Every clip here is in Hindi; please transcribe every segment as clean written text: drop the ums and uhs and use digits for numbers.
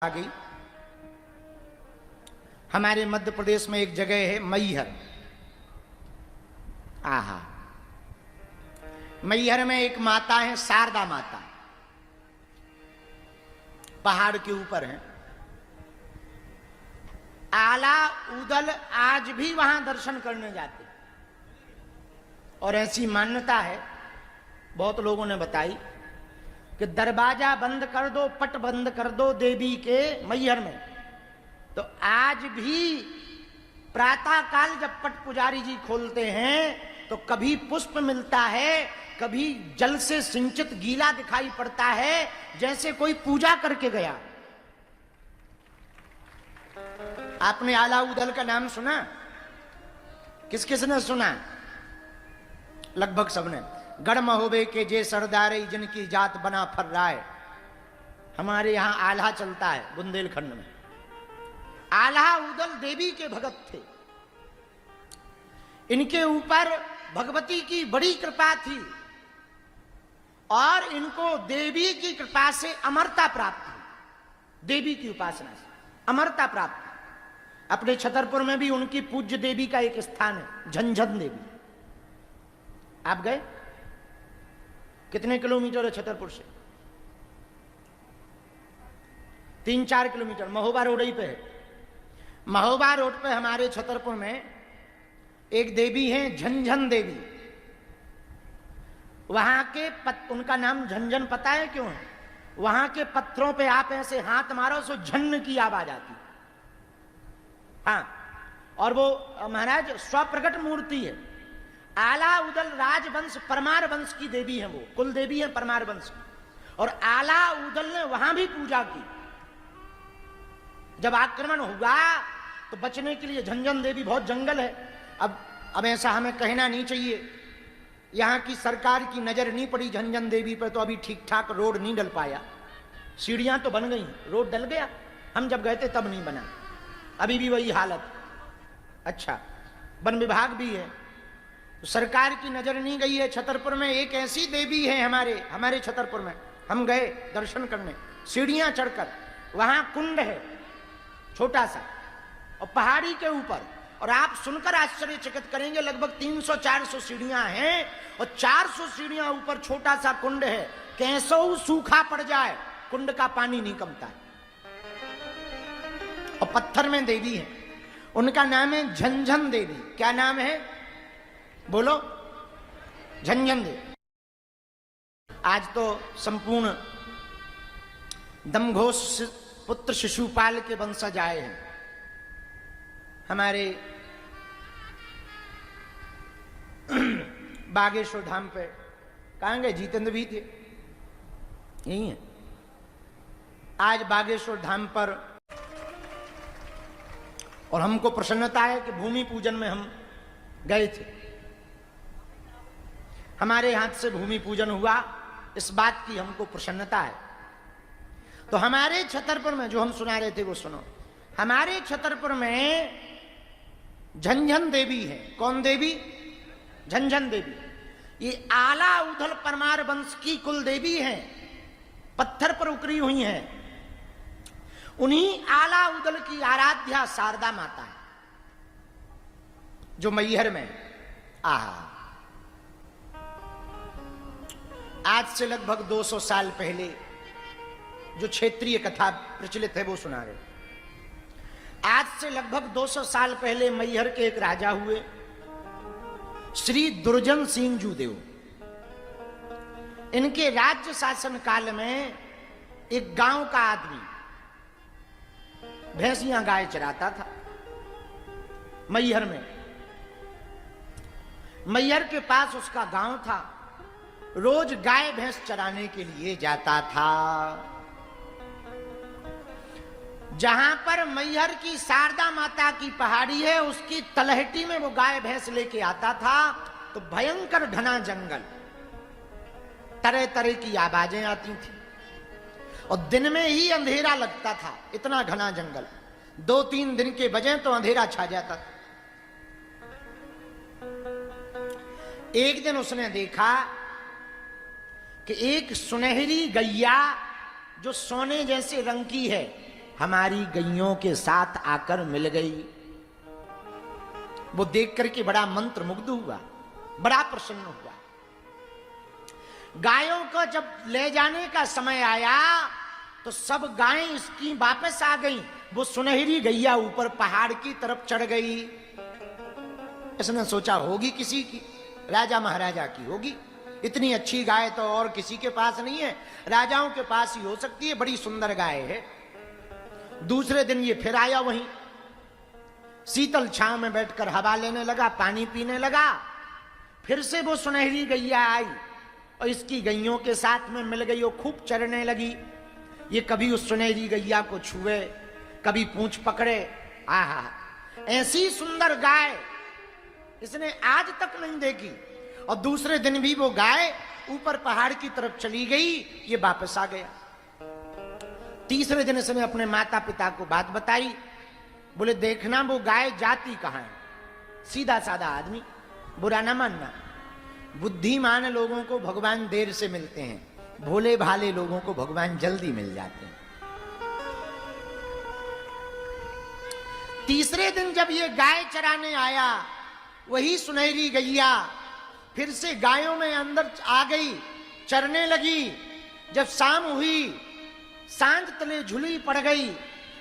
आ गई। हमारे मध्य प्रदेश में एक जगह है मैहर। आहा, मैहर में एक माता है शारदा माता, पहाड़ के ऊपर है। आला उदल आज भी वहां दर्शन करने जाते और ऐसी मान्यता है, बहुत लोगों ने बताई कि दरवाजा बंद कर दो, पट बंद कर दो देवी के मैहर में, तो आज भी प्रातः काल जब पट पुजारी जी खोलते हैं तो कभी पुष्प मिलता है, कभी जल से सिंचित गीला दिखाई पड़ता है, जैसे कोई पूजा करके गया। आपने आला उदल का नाम सुना? किस किस ने सुना? लगभग सबने। गढ़ महोबे के जे सरदारे जिनकी जात बना फर्राए। हमारे यहां आल्हा चलता है बुंदेलखंड में। आल्हा उदल देवी के भगत थे, इनके ऊपर भगवती की बड़ी कृपा थी और इनको देवी की कृपा से अमरता प्राप्त हुई। देवी की उपासना से अमरता प्राप्त। अपने छतरपुर में भी उनकी पूज्य देवी का एक स्थान है, झंझन देवी। आप गए? कितने किलोमीटर है छतरपुर से? 3-4 किलोमीटर। महोबा रोड ही पे है। महोबा रोड पे हमारे छतरपुर में एक देवी है झंझन देवी। वहां के उनका नाम झंझन पता है क्यों है? वहां के पत्थरों पे आप ऐसे हाथ मारो सो झन्न की आवाज आती। हाँ, और वो महाराज स्वप्रकट मूर्ति है। आला उदल राजवंश परमार वंश की देवी है, वो कुल देवी है परमार वंश की। और आला उदल ने वहां भी पूजा की। जब आक्रमण हुआ तो बचने के लिए झंझन देवी, बहुत जंगल है, अब ऐसा हमें कहना नहीं चाहिए, यहां की सरकार की नजर नहीं पड़ी झंझन देवी पर, तो अभी ठीक ठाक रोड नहीं डल पाया। सीढ़ियां तो बन गई, रोड डल गया, हम जब गए थे तब नहीं बना, अभी भी वही हालत। अच्छा, वन विभाग भी है, तो सरकार की नजर नहीं गई है। छतरपुर में एक ऐसी देवी है हमारे छतरपुर में, हम गए दर्शन करने सीढ़ियां चढ़कर। वहां कुंड है छोटा सा और पहाड़ी के ऊपर, और आप सुनकर आश्चर्यचकित करेंगे, लगभग 300-400 सीढ़ियां हैं और 400 सीढ़ियां ऊपर छोटा सा कुंड है। कैसो सूखा पड़ जाए कुंड का पानी नहीं कमता है। और पत्थर में देवी है, उनका नाम है झंझन देवी। क्या नाम है? बोलो। झंझन देवी। आज तो संपूर्ण दमघोष पुत्र शिशुपाल के वंशज आए हैं। हमारे बागेश्वर धाम पे कहां गए? जितेंद्र भी थे, यही है। आज बागेश्वर धाम पर, और हमको प्रसन्नता है कि भूमि पूजन में हम गए थे। हमारे हाथ से भूमि पूजन हुआ, इस बात की हमको प्रसन्नता है। तो हमारे छतरपुर में जो हम सुना रहे थे वो सुनो। हमारे छतरपुर में झंझन देवी है। कौन देवी? झंझन देवी। ये आला उदल परमार वंश की कुल देवी है, पत्थर पर उकरी हुई है। उन्हीं आला उदल की आराध्या शारदा माता है जो मैहर में। आहा, आज से लगभग 200 साल पहले जो क्षेत्रीय कथा प्रचलित है वो सुना रहे। आज से लगभग 200 साल पहले मैहर के एक राजा हुए, श्री दुर्जन सिंह जूदेव। इनके राज्य शासन काल में एक गांव का आदमी भैंसियां गाय चराता था मैहर में। मैहर के पास उसका गांव था, रोज गाय भैंस चराने के लिए जाता था। जहां पर मैहर की शारदा माता की पहाड़ी है, उसकी तलहटी में वो गाय भैंस लेके आता था। तो भयंकर घना जंगल, तरह तरह की आवाजें आती थी और दिन में ही अंधेरा लगता था, इतना घना जंगल। 2-3 दिन के बजाय तो अंधेरा छा जाता था। एक दिन उसने देखा कि एक सुनहरी गैया जो सोने जैसे रंग की है, हमारी गैयों के साथ आकर मिल गई। वो देख करके बड़ा मंत्रमुग्ध हुआ, बड़ा प्रसन्न हुआ। गायों को जब ले जाने का समय आया तो सब गायें इसकी वापस आ गईं। वो सुनहरी गैया ऊपर पहाड़ की तरफ चढ़ गई। इसने सोचा होगी किसी की, राजा महाराजा की होगी। इतनी अच्छी गाय तो और किसी के पास नहीं है, राजाओं के पास ही हो सकती है, बड़ी सुंदर गाय है। दूसरे दिन ये फिर आया वहीं, शीतल छांव में बैठकर हवा लेने लगा, पानी पीने लगा। फिर से वो सुनहरी गैया आई और इसकी गैयों के साथ में मिल गई, वो खूब चरने लगी। ये कभी उस सुनहरी गैया को छुए, कभी पूंछ पकड़े। आहा, ऐसी सुंदर गाय इसने आज तक नहीं देखी। और दूसरे दिन भी वो गाय ऊपर पहाड़ की तरफ चली गई, ये वापस आ गया। तीसरे दिन इसने अपने माता पिता को बात बताई। बोले देखना वो गाय जाती कहां है। सीधा साधा आदमी, बुरा ना मानना। बुद्धिमान लोगों को भगवान देर से मिलते हैं, भोले भाले लोगों को भगवान जल्दी मिल जाते हैं। तीसरे दिन जब ये गाय चराने आया, वही सुनहरी गैया फिर से गायों में अंदर आ गई, चरने लगी। जब शाम हुई, सांझ तले झुली पड़ गई,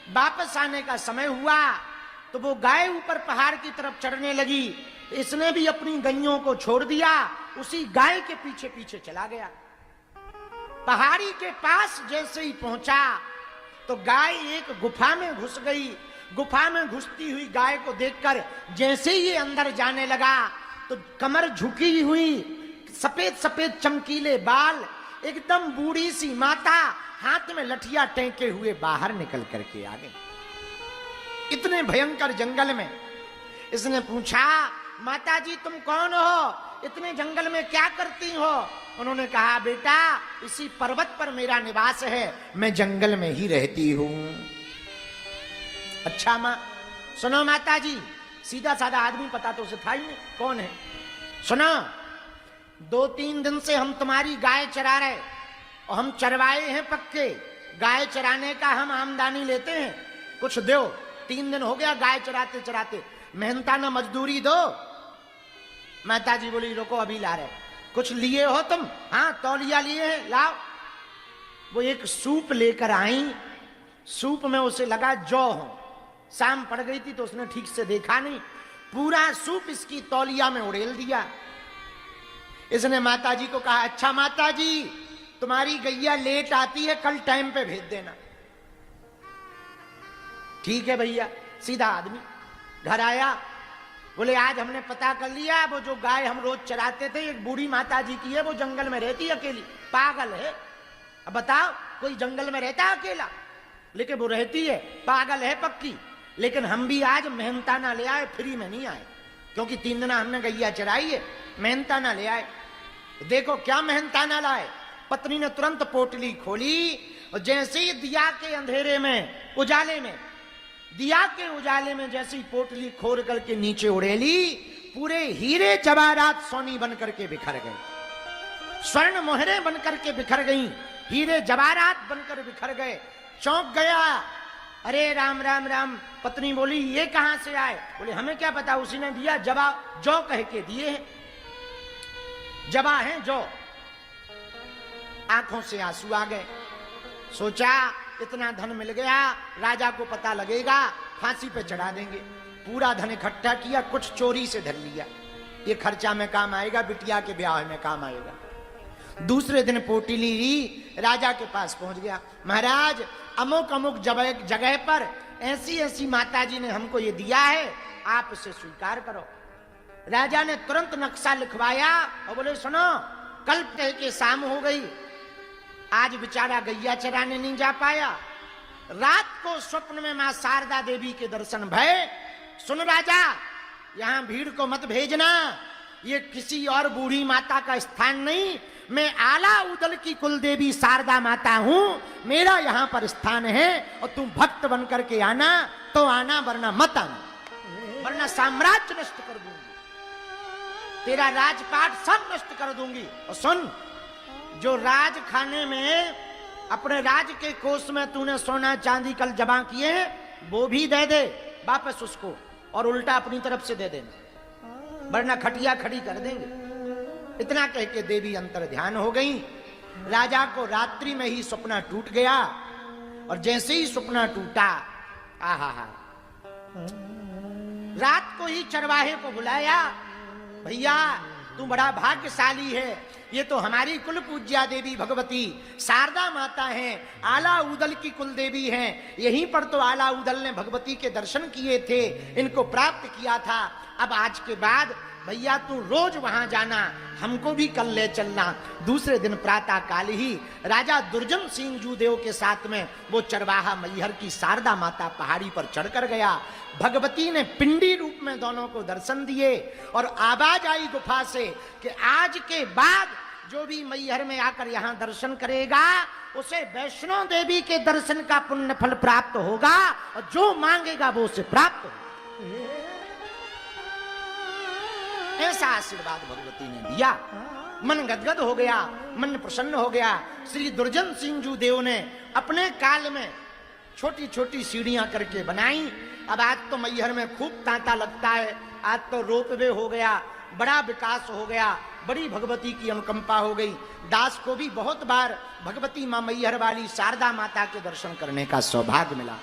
वापस आने का समय हुआ तो वो गाय ऊपर पहाड़ की तरफ चढ़ने लगी। इसने भी अपनी गैयों को छोड़ दिया, उसी गाय के पीछे पीछे चला गया। पहाड़ी के पास जैसे ही पहुंचा तो गाय एक गुफा में घुस गई। गुफा में घुसती हुई गाय को देखकर जैसे ही ये अंदर जाने लगा तो कमर झुकी हुई, सफेद सफेद चमकीले बाल, एकदम बूढ़ी सी माता हाथ में लठिया टेके हुए बाहर निकल करके आ गई। इतने भयंकर जंगल में इसने पूछा, माता जी तुम कौन हो, इतने जंगल में क्या करती हो? उन्होंने कहा, बेटा इसी पर्वत पर मेरा निवास है, मैं जंगल में ही रहती हूं। अच्छा मां, सुनो माता जी, सीधा साधा आदमी, पता तो उसे था ही नहीं कौन है। सुनो, 2-3 दिन से हम तुम्हारी गाय चरा रहे और हम चरवाए हैं पक्के। गाय चराने का हम आमदनी लेते हैं, कुछ दो। 3 दिन हो गया गाय चराते चराते, मेहनताना मजदूरी दो। माता जी बोली, रुको अभी ला रहे। कुछ लिए हो तुम? हाँ, तौलिया लिए हैं, लाओ। वो एक सूप लेकर आई। सूप में उसे लगा जौ हो। शाम पड़ गई थी तो उसने ठीक से देखा नहीं, पूरा सूप इसकी तौलिया में उड़ेल दिया। इसने माता जी को कहा, अच्छा माता जी तुम्हारी गैया लेट आती है, कल टाइम पे भेज देना। ठीक है भैया। सीधा आदमी घर आया, बोले आज हमने पता कर लिया, वो जो गाय हम रोज चराते थे एक बूढ़ी माता जी की है, वो जंगल में रहती है अकेली, पागल है। अब बताओ, कोई जंगल में रहता है अकेला? लेकिन वो रहती है, पागल है पक्की। लेकिन हम भी आज मेहनताना ले आए, फ्री में नहीं आए, क्योंकि 3 दिन हमने गैया चराई है, मेहनताना ले आए। देखो क्या मेहनताना लाए। पत्नी ने तुरंत पोटली खोली और जैसे ही दिया के अंधेरे में, उजाले में, दिया के उजाले में जैसे ही पोटली खोल करके नीचे उड़ेली, पूरे हीरे जवाहरात सोनी बन करके बिखर गए, स्वर्ण मोहरे बन करके बिखर गई, हीरे जवाहरात बनकर बिखर गए। चौंक गया, अरे राम राम राम। पत्नी बोली, ये कहां से आए? बोले हमें क्या पता, उसी ने दिया, जवा जौ कह के दिए हैं, जवा है जौ। आंखों से आंसू आ गए। सोचा इतना धन मिल गया, राजा को पता लगेगा, फांसी पे चढ़ा देंगे। पूरा धन इकट्ठा किया, कुछ चोरी से धर लिया, ये खर्चा में काम आएगा, बिटिया के ब्याह में काम आएगा। दूसरे दिन पोटली राजा के पास पहुंच गया, महाराज अमुक अमुक जगह पर ऐसी ऐसी माताजी ने हमको ये दिया है, आप इसे स्वीकार करो। राजा ने तुरंत नक्शा लिखवाया और बोले, सुनो कल तय के शाम हो गई, आज बेचारा गैया चराने नहीं जा पाया। रात को स्वप्न में मां शारदा देवी के दर्शन भय। सुन राजा, यहां भीड़ को मत भेजना, ये किसी और बूढ़ी माता का स्थान नहीं, मैं आला उदल की कुल देवी शारदा माता हूं, मेरा यहां पर स्थान है, और तुम भक्त बन करके आना तो आना, वरना मत आना, वरना साम्राज्य नष्ट कर दूंगी, तेरा राजपाट सब नष्ट कर दूंगी। और सुन, जो राज खाने में अपने राज के कोष में तूने सोना चांदी कल जमा किए हैं, वो भी दे दे वापस उसको, और उल्टा अपनी तरफ से दे देना, वरना खटिया खड़ी कर देंगे। इतना कह के देवी अंतर ध्यान हो गई। राजा को रात्रि में ही सपना टूट गया, और जैसे ही सपना टूटा, आहा हा, रात को ही चरवाहे को बुलाया, भैया तू बड़ा भाग्यशाली है, ये तो हमारी कुल पूज्या देवी भगवती शारदा माता हैं, आला उदल की कुल देवी हैं। यहीं पर तो आला उदल ने भगवती के दर्शन किए थे, इनको प्राप्त किया था। अब आज के बाद भैया तू रोज वहां जाना, हमको भी कल ले चलना। दूसरे दिन प्रातः काल ही राजा दुर्जन सिंह जूदेव के साथ में वो चरवाहा मैहर की शारदा माता पहाड़ी पर चढ़कर गया। भगवती ने पिंडी रूप में दोनों को दर्शन दिए, और आवाज आई गुफा से कि आज के बाद जो भी मैहर में आकर यहाँ दर्शन करेगा उसे वैष्णो देवी के दर्शन का पुण्य फल प्राप्त होगा, और जो मांगेगा वो उसे प्राप्त होगा। ऐसा आशीर्वाद भगवती ने दिया। मन गदगद हो गया, मन प्रसन्न हो गया। श्री दुर्जन सिंह जू देव ने अपने काल में छोटी छोटी सीढ़ियां करके बनाई। अब आज तो मैहर में खूब तांता लगता है, आज तो रोपवे हो गया, बड़ा विकास हो गया, बड़ी भगवती की अनुकंपा हो गई। दास को भी बहुत बार भगवती मां मैहर वाली शारदा माता के दर्शन करने का सौभाग्य मिला।